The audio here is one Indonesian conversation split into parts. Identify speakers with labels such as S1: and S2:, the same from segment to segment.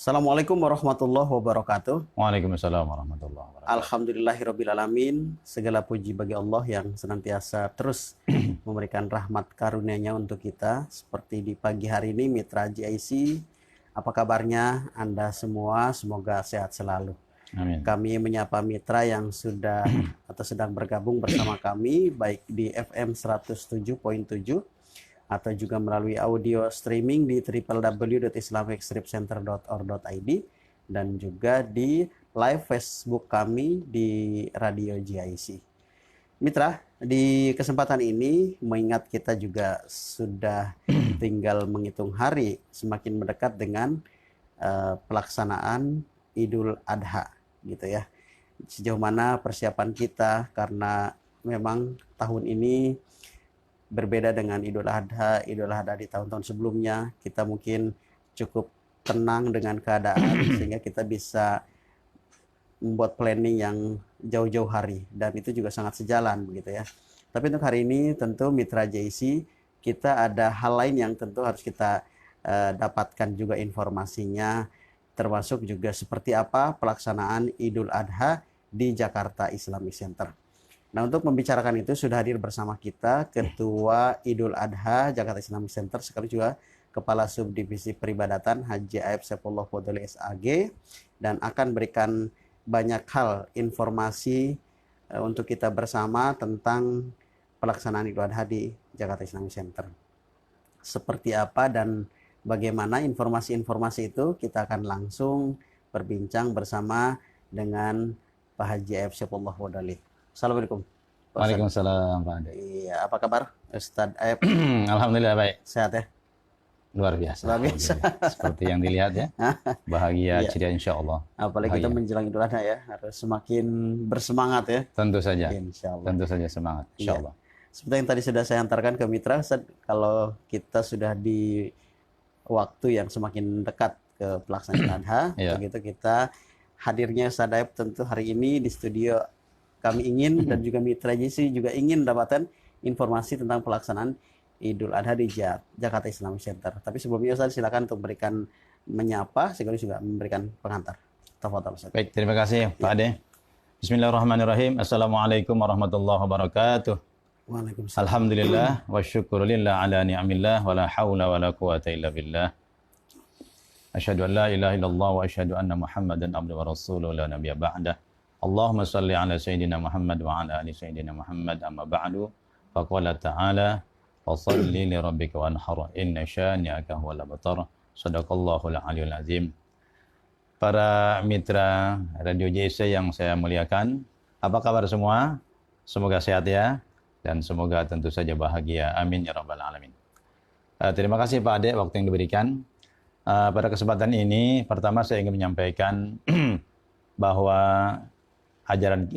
S1: Assalamualaikum warahmatullahi wabarakatuh.
S2: Waalaikumsalam warahmatullahi wabarakatuh.
S1: Alhamdulillahirrabbilalamin. Segala puji bagi Allah yang senantiasa terus memberikan rahmat karunia-Nya untuk kita. Seperti di pagi hari ini, Mitra GIC, apa kabarnya Anda semua? Semoga sehat selalu.
S2: Amin.
S1: Kami menyapa mitra yang sudah atau sedang bergabung bersama kami, baik di FM 107.7 atau juga melalui audio streaming di www.islamicstripcenter.org.id dan juga di live Facebook kami di Radio GIC. Mitra, di kesempatan ini mengingat kita juga sudah tinggal menghitung hari semakin mendekat dengan pelaksanaan Idul Adha gitu ya. Sejauh mana persiapan kita, karena memang tahun ini berbeda dengan Idul Adha di tahun-tahun sebelumnya. Kita mungkin cukup tenang dengan keadaan sehingga kita bisa membuat planning yang jauh-jauh hari, dan itu juga sangat sejalan begitu ya. Tapi untuk hari ini tentu Mitra JC kita ada hal lain yang tentu harus kita dapatkan juga informasinya, termasuk juga seperti apa pelaksanaan Idul Adha di Jakarta Islamic Center. Nah, untuk membicarakan itu sudah hadir bersama kita Ketua Idul Adha Jakarta Islamic Center, sekali juga Kepala Subdivisi Peribadatan Haji Aib Saifullah Fadli SAG, dan akan berikan banyak hal informasi untuk kita bersama tentang pelaksanaan Idul Adha di Jakarta Islamic Center. Seperti apa dan bagaimana informasi-informasi itu, kita akan langsung berbincang bersama dengan Pak Haji Aib Saifullah Fadli. Assalamualaikum.
S2: Waalaikumsalam Pak Ade.
S1: Iya, apa kabar Ustadz Aib?
S2: Alhamdulillah baik.
S1: Sehat ya?
S2: Luar biasa.
S1: Luar biasa.
S2: Seperti yang dilihat ya. Bahagia,
S1: Iya.
S2: ceria insya Allah.
S1: Apalagi kita menjelang Idul Adha ya, harus semakin bersemangat ya.
S2: Tentu saja.
S1: Insya Allah.
S2: Tentu saja semangat. Insya
S1: Iya.
S2: Allah.
S1: Seperti yang tadi sudah saya antarkan ke Mitra, Ustadz, kalau kita sudah di waktu yang semakin dekat ke pelaksanaan Idul Adha,
S2: Iya.
S1: begitu kita hadirnya Ustadz Aib tentu hari ini di studio. Kami ingin dan juga Mitra JC juga ingin mendapatkan informasi tentang pelaksanaan Idul Adha di Jakarta Islamic Center. Tapi sebelumnya Ustaz silakan untuk memberikan menyapa, sekaligus juga memberikan pengantar. Tafadhol Ustaz.
S2: Baik, terima kasih Pak Ade. Bismillahirrahmanirrahim. Assalamualaikum warahmatullahi wabarakatuh.
S1: Waalaikumsalam.
S2: Alhamdulillah wa syukurillah ala ni'amillah wa la hawla wa la quwata illa billah. Asyhadu an la ilaha illallah wa asyhadu anna Muhammadan abduhu wa rasuluhu la nabiyya ba'dah. Allahumma salli ala Sayyidina Muhammad wa ala ali Sayyidina Muhammad, amma ba'du. Faqala ta'ala fasalli li rabbika wanhar inna syani'aka huwal abtar. Shadaqallahul aliyyul azim. Para mitra Radio JC yang saya muliakan, apa kabar semua? Semoga sehat ya, dan semoga tentu saja bahagia. Amin ya rabbal alamin. Terima kasih Pak Ade waktu yang diberikan. Pada kesempatan ini, pertama saya ingin menyampaikan bahwa ajaran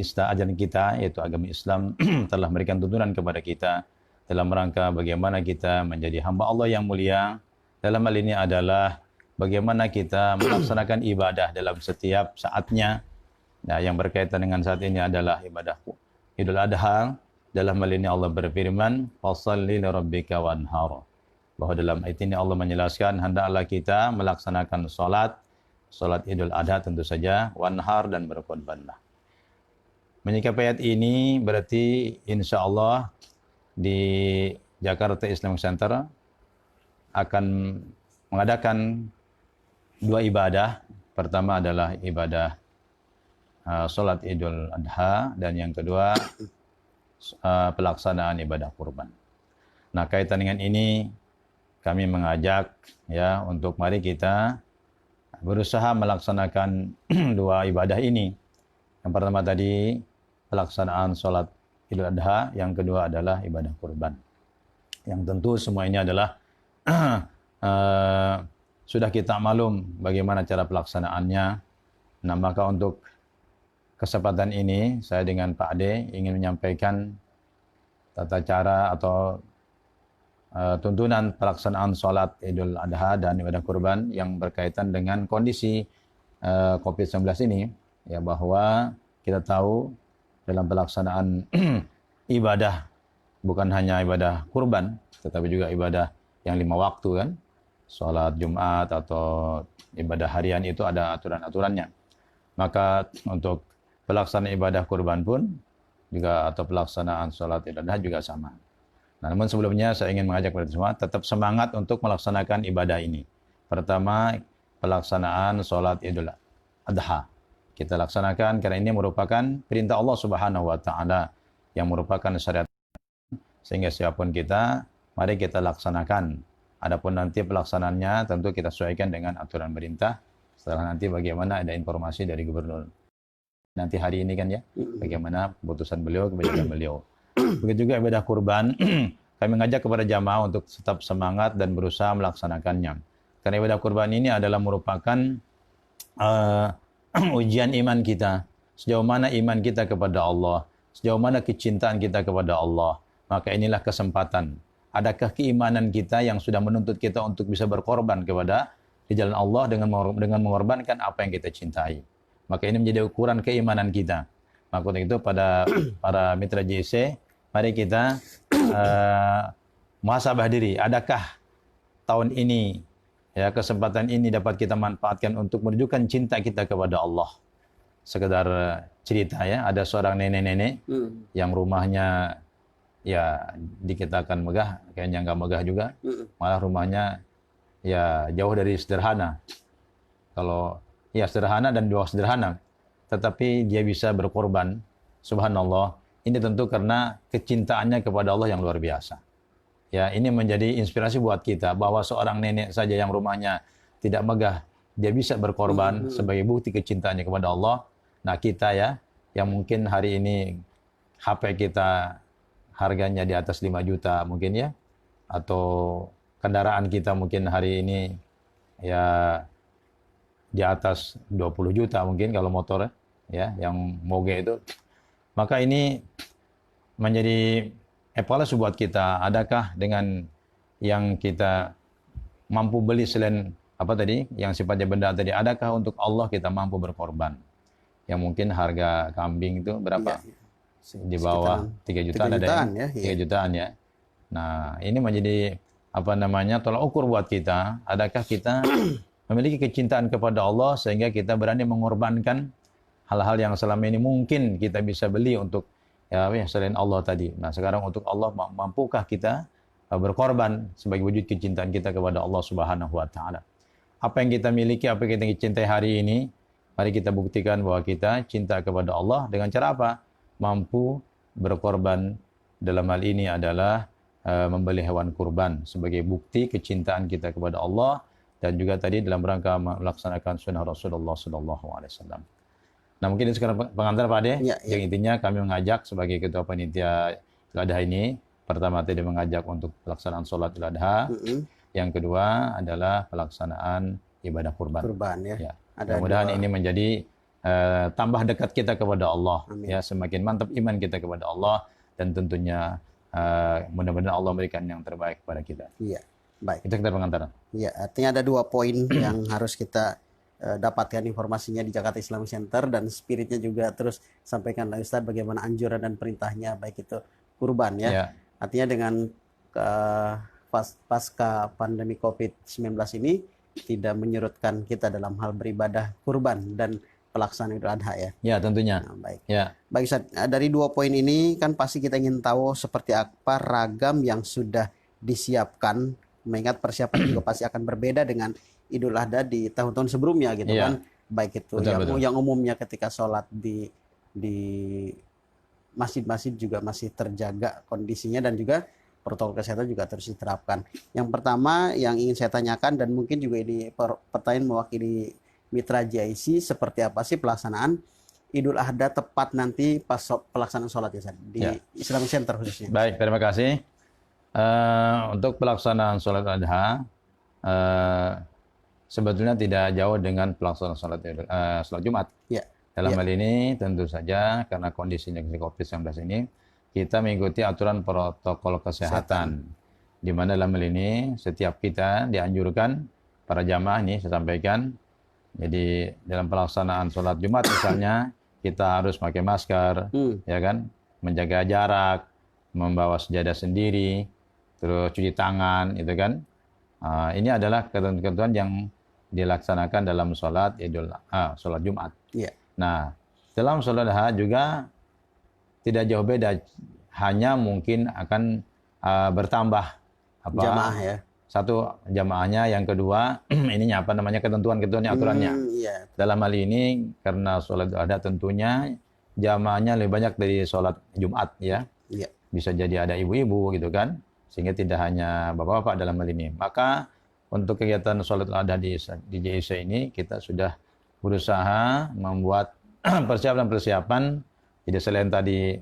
S2: kita, yaitu agama Islam, telah memberikan tuntunan kepada kita dalam rangka bagaimana kita menjadi hamba Allah yang mulia. Dalam hal ini adalah bagaimana kita melaksanakan ibadah dalam setiap saatnya. Nah, yang berkaitan dengan saat ini adalah ibadah Idul Adha. Dalam hal ini Allah berfirman, "Fashalli li rabbika wanhar." Bahwa dalam ayat ini Allah menjelaskan hendaklah kita melaksanakan salat Idul Adha tentu saja, wanhar, dan berkorbanlah. Menyikapi ayat ini berarti insya Allah di Jakarta Islamic Center akan mengadakan dua ibadah. Pertama adalah ibadah sholat Idul Adha, dan yang kedua pelaksanaan ibadah kurban. Nah, kaitan dengan ini kami mengajak ya untuk mari kita berusaha melaksanakan dua ibadah ini. Yang pertama tadi pelaksanaan sholat Idul Adha, yang kedua adalah ibadah kurban. Yang tentu semua ini adalah sudah kita maklum bagaimana cara pelaksanaannya. Nah, maka untuk kesempatan ini saya dengan Pak Ade ingin menyampaikan tata cara atau tuntunan pelaksanaan sholat Idul Adha dan ibadah kurban yang berkaitan dengan kondisi COVID-19 ini, ya, bahwa kita tahu dalam pelaksanaan ibadah bukan hanya ibadah kurban, tetapi juga ibadah yang 5 waktu kan, sholat Jumat atau ibadah harian itu ada aturan-aturannya. Maka untuk pelaksanaan ibadah kurban pun juga atau pelaksanaan sholat Idul Adha juga sama. Nah, namun sebelumnya saya ingin mengajak kepada semua tetap semangat untuk melaksanakan ibadah ini. Pertama, pelaksanaan sholat Idul Adha. Kita laksanakan karena ini merupakan perintah Allah Subhanahu wa taala yang merupakan syariat, sehingga siapapun kita, mari kita laksanakan. Adapun nanti pelaksanaannya tentu kita sesuaikan dengan aturan pemerintah. Setelah nanti bagaimana ada informasi dari gubernur. Nanti hari ini kan ya, bagaimana keputusan beliau, kebijakan beliau. Begitu juga ibadah kurban, kami mengajak kepada jamaah untuk tetap semangat dan berusaha melaksanakannya. Karena ibadah kurban ini adalah merupakan ujian iman kita. Sejauh mana iman kita kepada Allah, sejauh mana kecintaan kita kepada Allah. Maka inilah kesempatan. Adakah keimanan kita yang sudah menuntut kita untuk bisa berkorban kepada di jalan Allah dengan mengorbankan apa yang kita cintai. Maka ini menjadi ukuran keimanan kita. Maka untuk itu pada para mitra JIC, mari kita muhasabah diri. Adakah tahun ini ya kesempatan ini dapat kita manfaatkan untuk menunjukkan cinta kita kepada Allah. Sekedar cerita ya, ada seorang nenek-nenek yang rumahnya ya dikatakan megah, kayaknya nggak megah juga. Malah rumahnya ya jauh dari sederhana. Kalau ya sederhana dan jauh sederhana, tetapi dia bisa berkorban. Subhanallah. Ini tentu karena kecintaannya kepada Allah yang luar biasa. Ya, ini menjadi inspirasi buat kita bahwa seorang nenek saja yang rumahnya tidak megah, dia bisa berkorban sebagai bukti kecintaannya kepada Allah. Nah, kita ya yang mungkin hari ini HP kita harganya di atas 5 juta mungkin ya, atau kendaraan kita mungkin hari ini ya di atas 20 juta mungkin kalau motor ya yang moge itu. Maka ini menjadi evaluasi buat kita. Adakah dengan yang kita mampu beli selain apa tadi yang sifatnya benda tadi, adakah untuk Allah kita mampu berkorban? Yang mungkin harga kambing itu berapa? Ya. Di bawah 3 jutaan ada ya? 3 jutaan ya. Nah, ini menjadi apa namanya tolak ukur buat kita. Adakah kita memiliki kecintaan kepada Allah sehingga kita berani mengorbankan hal-hal yang selama ini mungkin kita bisa beli untuk ya selain Allah tadi. Nah, sekarang untuk Allah mampukah kita berkorban sebagai wujud kecintaan kita kepada Allah Subhanahu wa taala. Apa yang kita miliki, apa yang kita cintai hari ini, mari kita buktikan bahwa kita cinta kepada Allah dengan cara apa? Mampu berkorban. Dalam hal ini adalah membeli hewan kurban sebagai bukti kecintaan kita kepada Allah dan juga tadi dalam rangka melaksanakan sunnah Rasulullah SAW. Nah, mungkin sekarang pengantar Pak Ade, yang intinya kami mengajak sebagai ketua panitia Idul Adha ini, pertama tadi mengajak untuk pelaksanaan sholat Idul Adha, yang kedua adalah pelaksanaan ibadah kurban. Ya. Mudah-mudahan ini menjadi tambah dekat kita kepada Allah. Amin. Ya, semakin mantap iman kita kepada Allah dan tentunya mudah-mudahan Allah memberikan yang terbaik kepada kita. Iya, baik. Itu kita pengantaran.
S1: Iya, artinya ada 2 poin yang harus kita dapatkan informasinya di Jakarta Islamic Center dan spiritnya juga terus sampaikan oleh Ustaz bagaimana anjuran dan perintahnya baik itu kurban ya. Yeah. Artinya dengan pasca pandemi COVID-19 ini tidak menyurutkan kita dalam hal beribadah kurban dan pelaksanaan Idul Adha ya.
S2: Ya, tentunya.
S1: Nah, baik. Ya. Baik Ustaz, dari 2 poin ini kan pasti kita ingin tahu seperti apa ragam yang sudah disiapkan, mengingat persiapan juga pasti akan berbeda dengan Idul Adha di tahun-tahun sebelumnya gitu kan. Baik itu yang umumnya ketika sholat di masjid-masjid juga masih terjaga kondisinya dan juga protokol kesehatan juga terus diterapkan. Yang pertama yang ingin saya tanyakan dan mungkin juga ini pertanyaan mewakili Mitra JIC, seperti apa sih pelaksanaan Idul Adha tepat nanti pas pelaksanaan sholat ya di Islamic Center khususnya?
S2: Baik, terima kasih. Untuk pelaksanaan sholat Adha sebetulnya tidak jauh dengan pelaksanaan sholat Jumat. Ya. Dalam hal ini tentu saja karena kondisinya COVID-19 ini kita mengikuti aturan protokol kesehatan. Di mana dalam hal ini setiap kita dianjurkan para jamaah ini saya sampaikan. Jadi dalam pelaksanaan sholat Jumat misalnya kita harus pakai masker, ya kan, menjaga jarak, membawa sejadah sendiri, terus cuci tangan, itu kan. Ini adalah ketentuan-ketentuan yang dilaksanakan dalam sholat sholat Jumat.
S1: Iya.
S2: Nah, dalam sholat duha juga tidak jauh beda, hanya mungkin akan bertambah
S1: Jamaah ya.
S2: satu jamaahnya, yang kedua ininya ketentuan-ketentuannya, aturannya.
S1: Iya.
S2: Dalam hal ini karena sholat ada tentunya jamaahnya lebih banyak dari sholat Jumat ya.
S1: Iya.
S2: Bisa jadi ada ibu-ibu gitu kan, sehingga tidak hanya bapak-bapak dalam hal ini. Maka untuk kegiatan sholat ada di JIC ini kita sudah berusaha membuat persiapan. Jadi selain tadi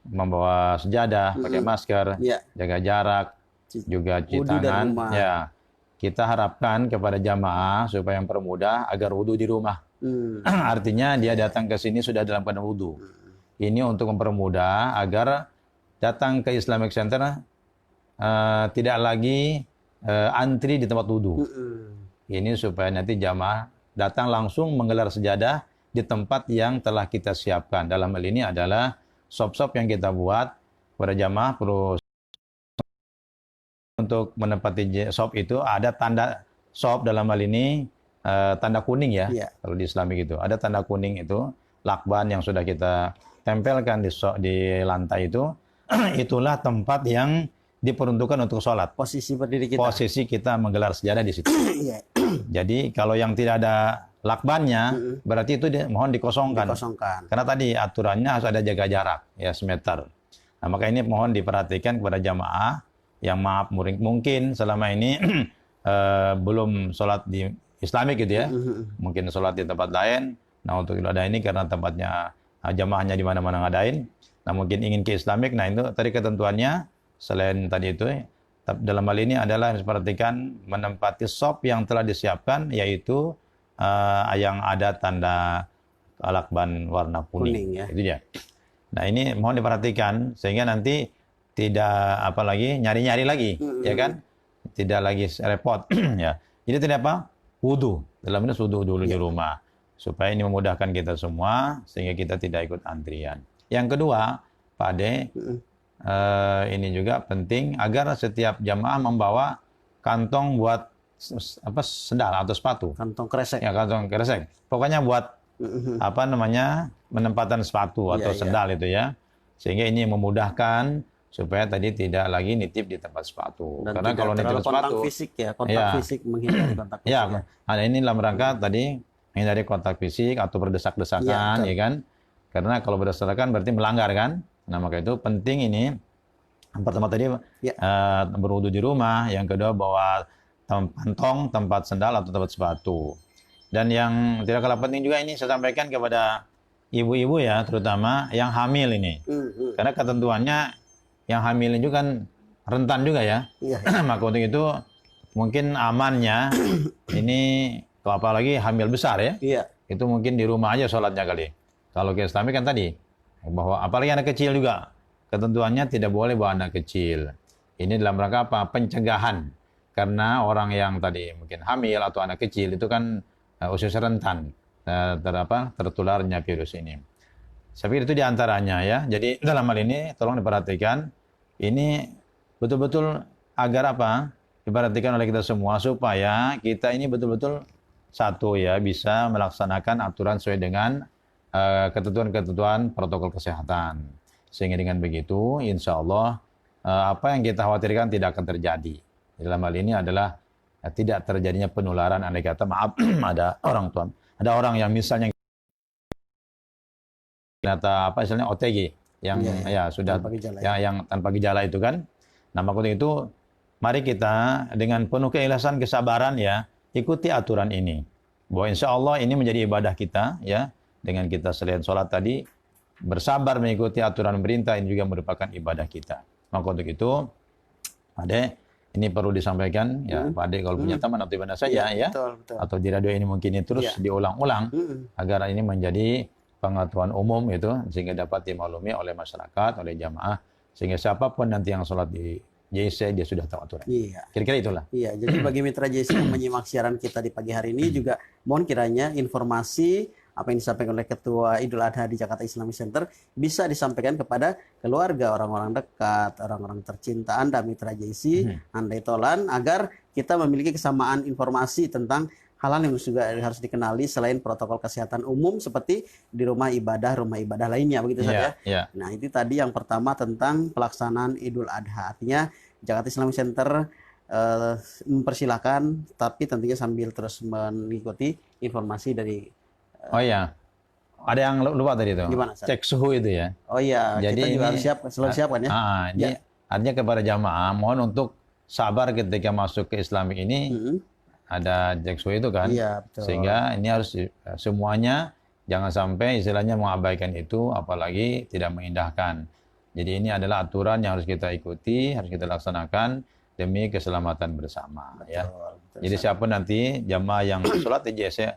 S2: membawa sejadah, pakai masker,
S1: Iya.
S2: jaga jarak, juga cuci
S1: Wudu dari
S2: tangan.
S1: rumah.
S2: Ya, kita harapkan kepada jamaah supaya mempermudah agar wudu di rumah. Artinya dia datang ke sini sudah dalam keadaan wudu. Ini untuk mempermudah agar datang ke Islamic Center tidak lagi antri di tempat wudu. Ini supaya nanti jamaah datang langsung menggelar sejadah di tempat yang telah kita siapkan. Dalam hal ini adalah shop-shop yang kita buat pada jamaah perlu. Untuk menempati shop itu ada tanda shop, dalam hal ini tanda kuning ya.
S1: Iya.
S2: Kalau di Islamik itu ada tanda kuning, itu lakban yang sudah kita tempelkan di lantai itu. Itulah tempat yang diperuntukkan untuk sholat.
S1: Posisi berdiri kita.
S2: Posisi kita menggelar sejadah di situ.
S1: Iya.
S2: Jadi kalau yang tidak ada lakbannya, berarti itu mohon dikosongkan.
S1: Dikosongkan.
S2: Karena tadi aturannya harus ada jaga jarak ya semeter. Nah, maka ini mohon diperhatikan kepada jamaah yang mungkin selama ini belum sholat di Islamik gitu ya, mungkin sholat di tempat lain. Nah, untuk ibadah ini karena tempatnya jamaahnya di mana-mana ngadain, nah mungkin ingin ke Islamik. Nah, itu tadi ketentuannya. Selain tadi itu, dalam hal ini adalah harus perhatikan menempati shop yang telah disiapkan, yaitu yang ada tanda lakban warna kuning
S1: ya.
S2: Itu dia. Nah, ini mohon diperhatikan sehingga nanti tidak apalagi nyari-nyari lagi, ya kan? Tidak lagi repot, ya. Jadi tidak apa? Wudu. Dalam ini wudu dulu di rumah, supaya ini memudahkan kita semua sehingga kita tidak ikut antrian. Yang kedua, Pak Ade, ini juga penting agar setiap jamaah membawa kantong buat sendal atau sepatu.
S1: Kantong kresek.
S2: Ya, kantong kresek. Pokoknya buat penempatan sepatu atau sendal itu ya. Sehingga ini memudahkan supaya tadi tidak lagi nitip di tempat sepatu.
S1: Dan
S2: karena kalau nitip sepatu,
S1: fisik ya, kontak fisik, menghindari kontak fisik.
S2: Ya, ada ini dalam rangka tadi menghindari kontak fisik atau berdesak-desakan, ya kan? Karena kalau berdesak-desakan berarti melanggar kan? Nah, maka itu penting ini. Yang pertama tadi berwudu di rumah, yang kedua bawa kantong, tempat sendal atau tempat sepatu. Dan yang tidak kalah penting juga ini saya sampaikan kepada ibu-ibu ya, terutama yang hamil ini. Karena ketentuannya yang hamil ini juga kan rentan juga ya. Maka untuk itu mungkin amannya ini, kalau apalagi hamil besar ya, itu mungkin di rumah aja sholatnya kali. Kalau ke Islami kan tadi, bahwa apalagi anak kecil juga, ketentuannya tidak boleh bawa anak kecil. Ini dalam rangka apa? Pencegahan. Karena orang yang tadi mungkin hamil atau anak kecil itu kan usia rentan tertularnya virus ini. Saya pikir itu diantaranya ya. Jadi dalam hal ini tolong diperhatikan. Ini betul-betul agar apa? Diperhatikan oleh kita semua supaya kita ini betul-betul satu ya, bisa melaksanakan aturan sesuai dengan ketentuan-ketentuan protokol kesehatan. Sehingga dengan begitu, insya Allah apa yang kita khawatirkan tidak akan terjadi. Dalam hal ini adalah tidak terjadinya penularan. Andai kata maaf ada orang yang misalnya misalnya OTG yang sudah tanpa gejala, yang tanpa gejala itu kan. Nah, maka itu mari kita dengan penuh keikhlasan, kesabaran ya, ikuti aturan ini. Bahwa insya Allah ini menjadi ibadah kita ya. Dengan kita selain sholat tadi bersabar mengikuti aturan pemerintah, ini juga merupakan ibadah kita. Maka untuk itu, Pak Ade, ini perlu disampaikan ya, Pak Ade kalau punya teman atau ibadah saja ya, betul. Atau di radio ini mungkin ini terus diulang-ulang agar ini menjadi pengetahuan umum itu, sehingga dapat dimaklumi oleh masyarakat, oleh jamaah, sehingga siapapun nanti yang sholat di JIC dia sudah tahu aturan. Kira-kira itulah.
S1: Jadi bagi mitra JIC yang menyimak siaran kita di pagi hari ini juga mohon kiranya informasi apa yang disampaikan oleh Ketua Idul Adha di Jakarta Islamic Center bisa disampaikan kepada keluarga, orang-orang dekat, orang-orang tercinta Anda, mitra JC, Andai Tolan, agar kita memiliki kesamaan informasi tentang hal-hal yang juga harus dikenali selain protokol kesehatan umum seperti di rumah ibadah lainnya, begitu saja. Nah, itu tadi yang pertama tentang pelaksanaan Idul Adha. Artinya Jakarta Islamic Center mempersilahkan, tapi tentunya sambil terus mengikuti informasi dari
S2: Oh iya, ada yang lupa tadi itu.
S1: Gimana, Ustaz?
S2: Cek suhu itu ya.
S1: Oh iya,
S2: Jadi
S1: kita juga
S2: ini
S1: harus selalu siap kan ya.
S2: Ini artinya kepada jamaah mohon untuk sabar ketika masuk ke Islamik ini. Ada cek suhu itu kan.
S1: Iya, betul.
S2: Sehingga ini harus semuanya jangan sampai istilahnya mengabaikan itu, apalagi tidak mengindahkan. Jadi ini adalah aturan yang harus kita ikuti, harus kita laksanakan demi keselamatan bersama.
S1: Betul,
S2: Ya.
S1: betul,
S2: Jadi siapa nanti jamaah yang sholat di JC,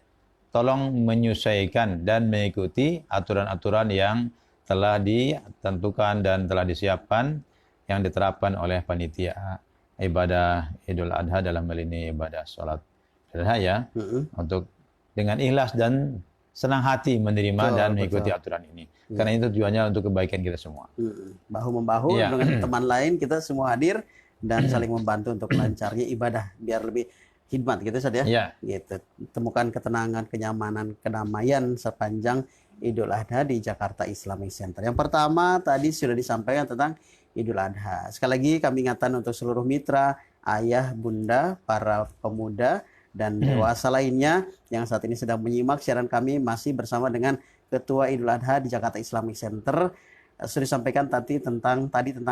S2: tolong menyesuaikan dan mengikuti aturan-aturan yang telah ditentukan dan telah disiapkan yang diterapkan oleh panitia ibadah Idul Adha dalam hal ini ibadah sholat Idul Adha ya, untuk dengan ikhlas dan senang hati menerima dan mengikuti aturan ini. Karena itu tujuannya untuk kebaikan kita semua.
S1: Bahu-membahu dengan teman lain, kita semua hadir dan saling membantu untuk lancarnya ibadah biar lebih khidmat gitu saja. Gitu. Temukan ketenangan, kenyamanan, kedamaian sepanjang Idul Adha di Jakarta Islamic Center. Yang pertama tadi sudah disampaikan tentang Idul Adha. Sekali lagi kami ingatkan untuk seluruh mitra, ayah, bunda, para pemuda dan dewasa lainnya yang saat ini sedang menyimak siaran kami masih bersama dengan Ketua Idul Adha di Jakarta Islamic Center. Sudah disampaikan tadi tentang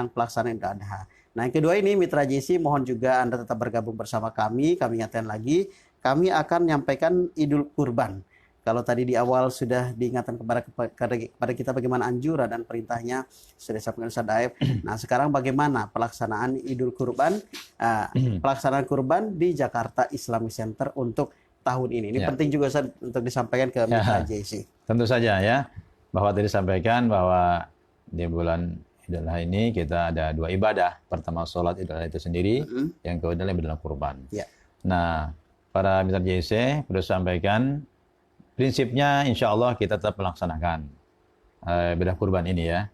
S1: pelaksanaan Idul Adha. Nah, yang kedua ini mitra JC, mohon juga Anda tetap bergabung bersama kami. Kami ingatkan lagi, kami akan menyampaikan Idul Kurban. Kalau tadi di awal sudah diingatkan kepada kita bagaimana anjuran dan perintahnya sudah disampaikan Ustaz Daib. Nah, sekarang bagaimana pelaksanaan Idul Kurban, pelaksanaan kurban di Jakarta Islamic Center untuk tahun ini. Ini penting juga Ustaz untuk disampaikan ke mitra JC.
S2: Tentu saja ya, bahwa tadi sampaikan bahwa di bulan Idul Adha ini kita ada dua ibadah. Pertama sholat Idul Adha itu sendiri, yang kedua adalah ibadah kurban. Nah, para mitra JC perlu sampaikan, prinsipnya insya Allah kita tetap melaksanakan ibadah kurban ini ya.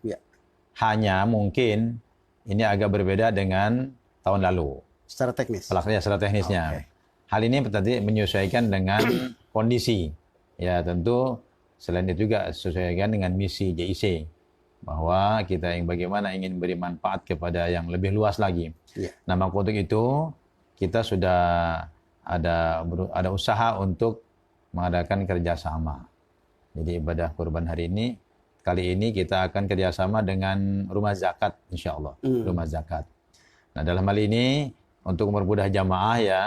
S2: Hanya mungkin ini agak berbeda dengan tahun lalu.
S1: Secara teknis?
S2: Secara teknisnya. Hal ini tadi menyesuaikan dengan kondisi. Ya tentu selain itu juga sesuaikan dengan misi JIC. Bahwa kita yang bagaimana ingin beri manfaat kepada yang lebih luas lagi. Nah, maka untuk itu kita sudah ada usaha untuk mengadakan kerjasama. Jadi ibadah kurban hari ini, kali ini kita akan kerjasama dengan rumah zakat, insya Allah. Rumah zakat. Nah, dalam hal ini untuk mempermudah jamaah ya,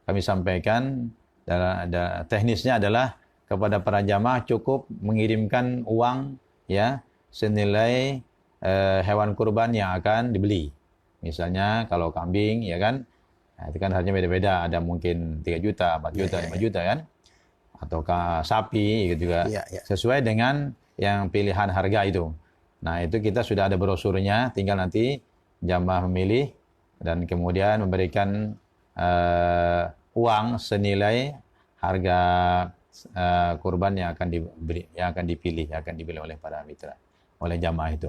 S2: kami sampaikan teknisnya adalah kepada para jamaah cukup mengirimkan uang ya senilai hewan kurban yang akan dibeli. Misalnya kalau kambing ya kan, nah, itu kan harganya beda-beda, ada mungkin 3 juta, 4 juta, 5 juta kan. Ataukah sapi gitu juga. Sesuai dengan yang pilihan harga itu. Nah, itu kita sudah ada brosurnya, tinggal nanti jamaah memilih dan kemudian memberikan uang senilai harga kurban yang akan dipilih oleh para mitra, oleh jamaah itu.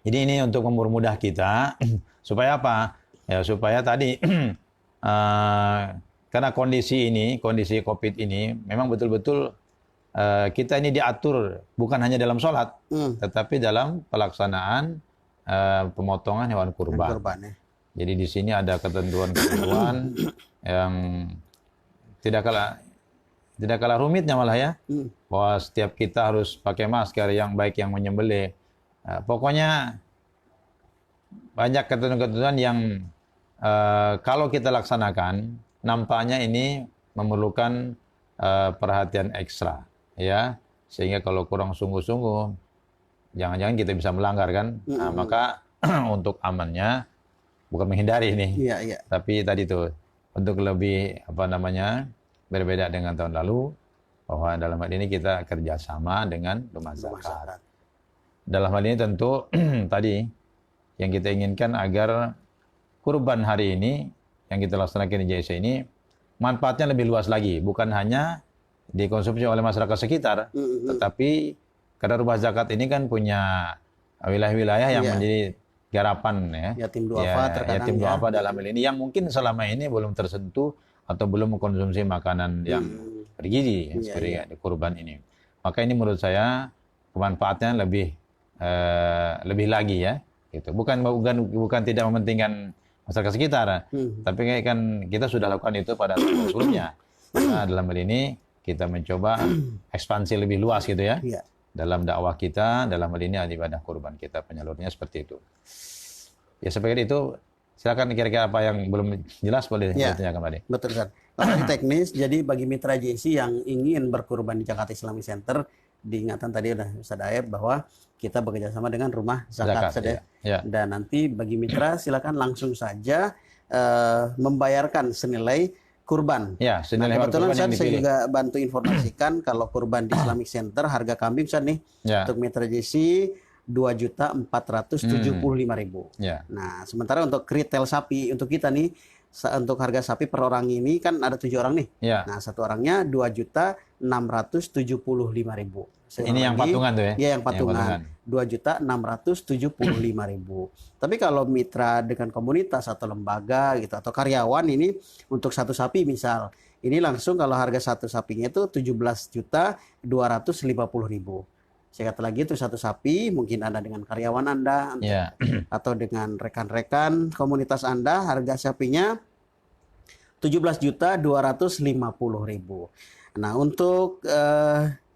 S2: Jadi ini untuk mempermudah kita supaya apa? Ya supaya tadi karena kondisi Covid ini memang betul-betul kita ini diatur bukan hanya dalam sholat, tetapi dalam pelaksanaan pemotongan hewan kurban. Jadi di sini ada ketentuan-ketentuan yang tidak kalah rumitnya malah ya. Bahwa setiap kita harus pakai masker yang baik yang menyembelih. Pokoknya banyak ketentuan-ketentuan yang kalau kita laksanakan nampaknya ini memerlukan perhatian ekstra ya. Sehingga kalau kurang sungguh-sungguh jangan-jangan kita bisa melanggar kan. Nah, maka untuk amannya bukan menghindari ini. Tapi tadi tuh untuk lebih berbeda dengan tahun lalu, bahwa dalam hal ini kita kerjasama dengan rumah zakat. Dalam hal ini tentu tadi yang kita inginkan agar kurban hari ini yang kita laksanakan di JIC ini manfaatnya lebih luas lagi, bukan hanya dikonsumsi oleh masyarakat sekitar. Tetapi karena rumah zakat ini kan punya wilayah-wilayah yang menjadi garapan ya.
S1: Yatim duafa terkadang
S2: yatim duafa dalam hal ini yang mungkin selama ini belum tersentuh atau belum mengkonsumsi makanan yang bergizi seperti kurban ini. Maka ini menurut saya pemanfaatnya lebih lagi ya. Gitu. Bukan tidak mementingkan masyarakat sekitar, tapi kan kita sudah lakukan itu pada sebelumnya. Nah, dalam hal ini kita mencoba ekspansi lebih luas gitu ya. Dalam dakwah kita, dalam hal ini ibadah kurban kita penyalurnya seperti itu. Ya seperti itu. Silakan kira-kira apa yang belum jelas boleh ditanyakan Pak Ade.
S1: Betul kan. Kalau teknis, jadi bagi mitra JC yang ingin berkurban di Jakarta Islamic Center, diingatkan tadi udah Ustaz Aep bahwa kita bekerjasama dengan rumah zakat. Dan nanti bagi mitra silakan langsung saja membayarkan senilai kurban.
S2: Ya, senilai
S1: kebetulan
S2: kurban yang
S1: saya juga bantu informasikan kalau kurban di Islamic Center harga kambing Ustaz nih untuk mitra JC 2.475.000. Nah, sementara untuk retail sapi untuk kita nih untuk harga sapi per orang ini kan ada 7 orang nih. Nah, satu orangnya 2.675.000.
S2: Ini yang patungan tuh ya?
S1: Iya, yang patungan. 2.675.000. Tapi kalau mitra dengan komunitas atau lembaga gitu atau karyawan ini untuk satu sapi misal, ini langsung kalau harga satu sapinya itu 17.250.000. Saya kata lagi itu satu sapi, mungkin Anda dengan karyawan Anda atau dengan rekan-rekan komunitas Anda, harga sapinya 17.250.000. Nah, untuk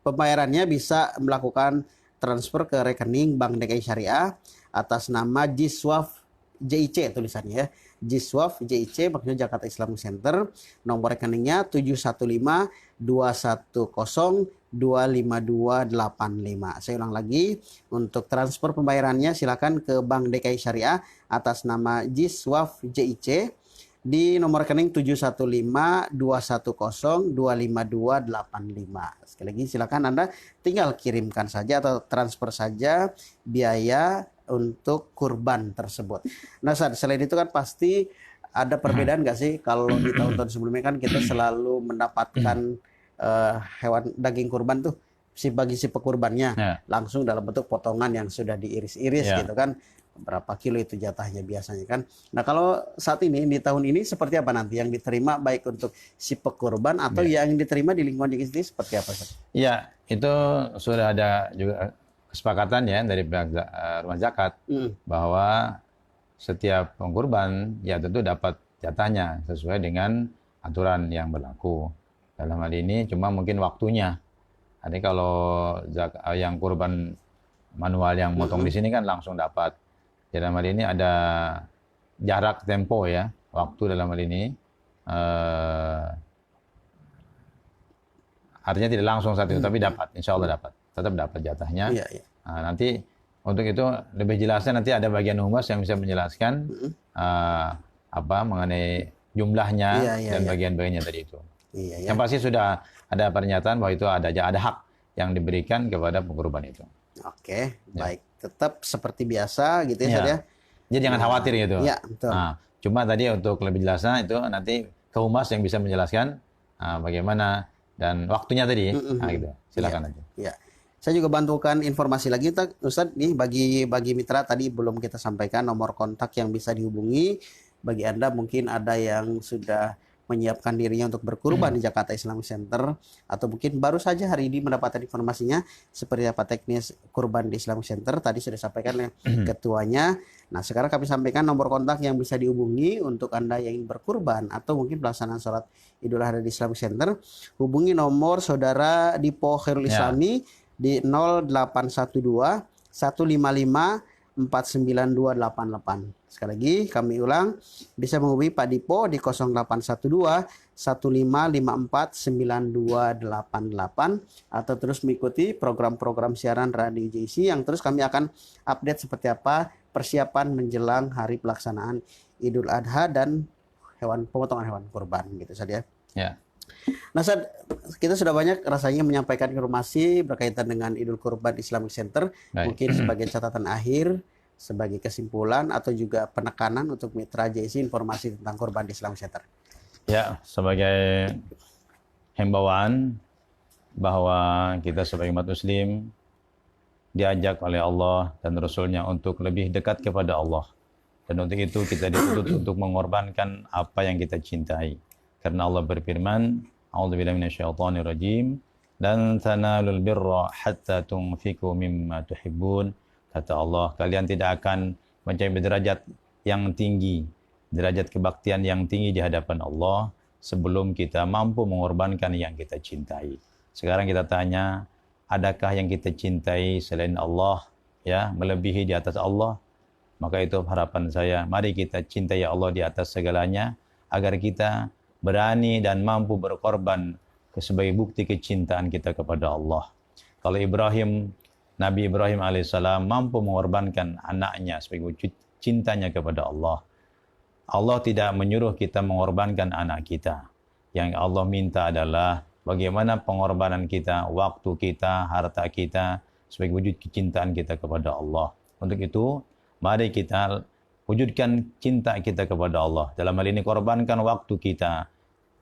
S1: pembayarannya bisa melakukan transfer ke rekening Bank DKI Syariah atas nama Jiswaf JIC tulisannya ya. Jiswaf JIC maksudnya Jakarta Islamic Center. Nomor rekeningnya 71521025285. Saya ulang lagi, untuk transfer pembayarannya silakan ke Bank DKI Syariah atas nama Jiswaf JIC di nomor rekening 71521025285. Sekali lagi silakan Anda tinggal kirimkan saja atau transfer saja biaya untuk kurban tersebut. Nah, selain itu kan pasti ada perbedaan nggak sih kalau di tahun-tahun sebelumnya kan kita selalu mendapatkan hewan daging kurban tuh bagi si pekurbannya langsung dalam bentuk potongan yang sudah diiris-iris gitu kan, berapa kilo itu jatahnya biasanya kan. Nah, kalau saat ini di tahun ini seperti apa nanti yang diterima baik untuk si pekurban atau yang diterima di lingkungan JKT seperti apa?
S2: Iya, itu sudah ada juga kesepakatan ya dari pihak rumah zakat bahwa setiap pengkurban ya tentu dapat jatahnya sesuai dengan aturan yang berlaku. Dalam hal ini cuma mungkin waktunya. Jadi kalau yang kurban manual yang motong di sini kan langsung dapat. Dalam hal ini ada jarak tempo ya, waktu dalam hal ini. Artinya tidak langsung saat itu, tapi dapat, insya Allah dapat. Tetap dapat jatahnya. Nah, nanti untuk itu lebih jelasnya nanti ada bagian humas yang bisa menjelaskan mengenai jumlahnya dan bagian-bagiannya tadi itu. Yang pasti sudah ada pernyataan bahwa itu ada hak yang diberikan kepada pengkurban itu.
S1: Oke, baik. Tetap seperti biasa gitu ya.
S2: Jadi jangan khawatir gitu.
S1: Iya, betul.
S2: Nah, cuma tadi untuk lebih jelasnya itu nanti ke humas yang bisa menjelaskan bagaimana dan waktunya tadi. Nah, gitu. Silakan aja.
S1: Iya. Saya juga bantukan informasi lagi Ustadz nih bagi mitra tadi belum kita sampaikan nomor kontak yang bisa dihubungi bagi Anda mungkin ada yang sudah menyiapkan dirinya untuk berkurban di Jakarta Islamic Center atau mungkin baru saja hari ini mendapatkan informasinya seperti apa teknis kurban di Islamic Center tadi sudah sampaikan oleh ketuanya. Nah, sekarang kami sampaikan nomor kontak yang bisa dihubungi untuk Anda yang ingin berkurban atau mungkin pelaksanaan sholat Idul Adha di Islamic Center. Hubungi nomor saudara Dipo Khairul Islami di 0812 155 49288. Sekali lagi kami ulang, bisa menghubungi Pak Dipo di 0812 15549288 atau terus mengikuti program-program siaran Radio JC yang terus kami akan update seperti apa persiapan menjelang hari pelaksanaan Idul Adha dan pemotongan hewan kurban gitu saja.
S2: Ya.
S1: Nah, kita sudah banyak rasanya menyampaikan informasi berkaitan dengan Idul Kurban Islamic Center. Mungkin sebagai catatan akhir, sebagai kesimpulan atau juga penekanan untuk mitra JC informasi tentang kurban di Islamic Center.
S2: Ya, sebagai himbauan bahwa kita sebagai umat muslim diajak oleh Allah dan Rasul-Nya untuk lebih dekat kepada Allah. Dan untuk itu kita dituntut untuk mengorbankan apa yang kita cintai. Karena Allah berfirman, A'udzubillahi minasyaitonirrajim, lan tanalul birra hatta tunfiqu mimma tuhibbun. Kata Allah, kalian tidak akan mencapai derajat yang tinggi, derajat kebaktian yang tinggi di hadapan Allah sebelum kita mampu mengorbankan yang kita cintai. Sekarang kita tanya, adakah yang kita cintai selain Allah ya melebihi di atas Allah? Maka itu harapan saya, mari kita cintai Allah di atas segalanya agar kita berani dan mampu berkorban sebagai bukti kecintaan kita kepada Allah. Kalau Nabi Ibrahim alaihissalam mampu mengorbankan anaknya sebagai wujud cintanya kepada Allah. Allah tidak menyuruh kita mengorbankan anak kita. Yang Allah minta adalah bagaimana pengorbanan kita, waktu kita, harta kita, sebagai wujud kecintaan kita kepada Allah. Untuk itu, mari kita wujudkan cinta kita kepada Allah. Dalam hal ini, korbankan waktu kita.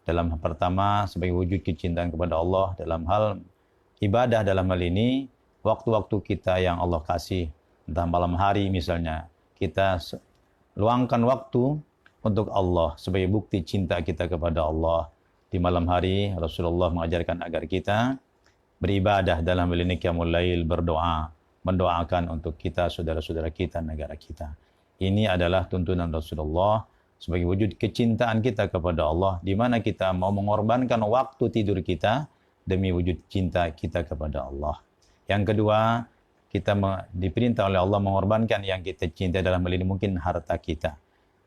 S2: Dalam pertama, sebagai wujud kecintaan kepada Allah. Dalam hal ibadah, dalam hal ini, waktu-waktu kita yang Allah kasih. Entah malam hari misalnya, kita luangkan waktu untuk Allah sebagai bukti cinta kita kepada Allah. Di malam hari Rasulullah mengajarkan agar kita beribadah dalam ini qiyamul lail, berdoa, mendoakan untuk kita, saudara-saudara kita, negara kita. Ini adalah tuntunan Rasulullah sebagai wujud kecintaan kita kepada Allah, di mana kita mau mengorbankan waktu tidur kita demi wujud cinta kita kepada Allah. Yang kedua, kita diperintah oleh Allah mengorbankan yang kita cintai, dalam hal ini mungkin harta kita.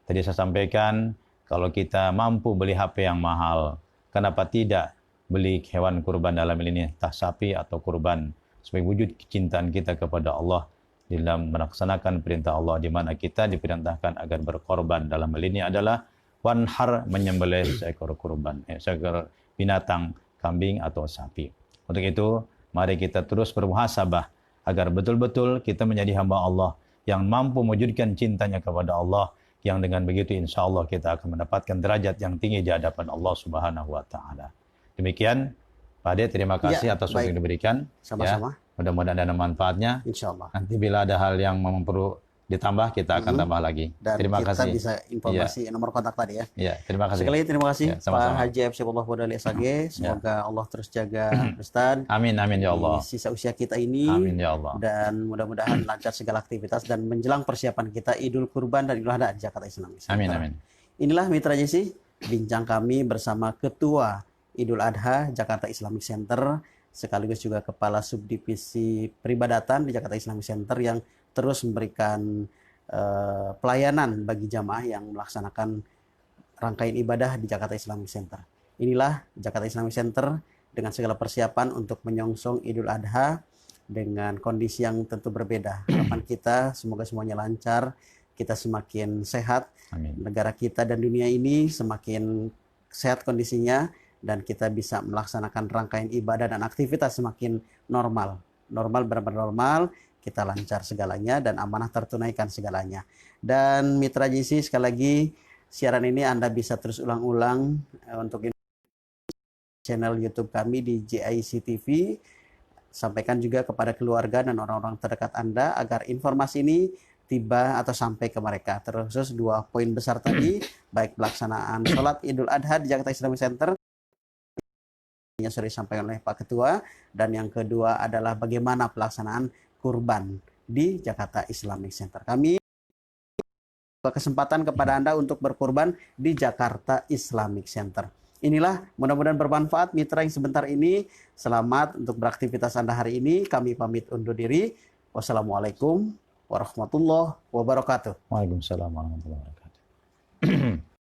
S2: Tadi saya sampaikan, kalau kita mampu beli HP yang mahal, kenapa tidak beli hewan kurban, dalam hal ini entah sapi atau kurban, sebagai wujud kecintaan kita kepada Allah dalam melaksanakan perintah Allah, di mana kita diperintahkan agar berkorban. Dalam hal ini adalah wanhar, menyembelih seekor kurban, seekor binatang, kambing atau sapi. Untuk itu, mari kita terus bermuhasabah agar betul-betul kita menjadi hamba Allah yang mampu mewujudkan cintanya kepada Allah, yang dengan begitu insya Allah kita akan mendapatkan derajat yang tinggi di hadapan Allah Subhanahu wa Ta'ala. Demikian, Pak Ade, terima kasih atas waktu yang diberikan.
S1: Sama-sama.
S2: Ya, mudah-mudahan ada manfaatnya.
S1: Insya Allah.
S2: Nanti bila ada hal yang memang perlu ditambah, kita akan tambah lagi.
S1: Dan
S2: terima
S1: kita
S2: kasih.
S1: bisa informasi nomor kontak tadi ya.
S2: Ya, terima kasih.
S1: Sekali lagi terima kasih
S2: Ya, sama-sama.
S1: Pak Haji Absyullah Bodali SAG. Semoga Allah terus jaga Ustaz.
S2: Amin, amin ya Allah.
S1: Di sisa usia kita ini.
S2: Amin ya Allah.
S1: Dan mudah-mudahan lancar segala aktivitas dan menjelang persiapan kita Idul Kurban dan Idul Adha di Jakarta Islamic Center.
S2: Amin, amin.
S1: Inilah Mitra JC, bincang kami bersama Ketua Idul Adha Jakarta Islamic Center, sekaligus juga Kepala Subdivisi Peribadatan di Jakarta Islamic Center yang terus memberikan pelayanan bagi jamaah yang melaksanakan rangkaian ibadah di Jakarta Islamic Center. Inilah Jakarta Islamic Center dengan segala persiapan untuk menyongsong Idul Adha dengan kondisi yang tentu berbeda. Harapan kita semoga semuanya lancar, kita semakin sehat,
S2: Amin.
S1: Negara kita dan dunia ini semakin sehat kondisinya, dan kita bisa melaksanakan rangkaian ibadah dan aktivitas semakin normal. Benar-benar normal, kita lancar segalanya dan amanah tertunaikan segalanya. Dan Mitra JC, sekali lagi siaran ini Anda bisa terus ulang-ulang untuk channel YouTube kami di JIC TV. Sampaikan juga kepada keluarga dan orang-orang terdekat Anda agar informasi ini tiba atau sampai ke mereka. Terkhusus 2 poin besar tadi, baik pelaksanaan sholat Idul Adha di Jakarta Islamic Center yang sudah disampaikan oleh Pak Ketua, dan yang kedua adalah bagaimana pelaksanaan kurban di Jakarta Islamic Center. Kami kesempatan kepada Anda untuk berkurban di Jakarta Islamic Center. Inilah, mudah-mudahan bermanfaat Mitra yang sebentar ini. Selamat untuk beraktivitas Anda hari ini. Kami pamit undur diri. Wassalamualaikum warahmatullahi wabarakatuh.
S2: Waalaikumsalam warahmatullahi wabarakatuh.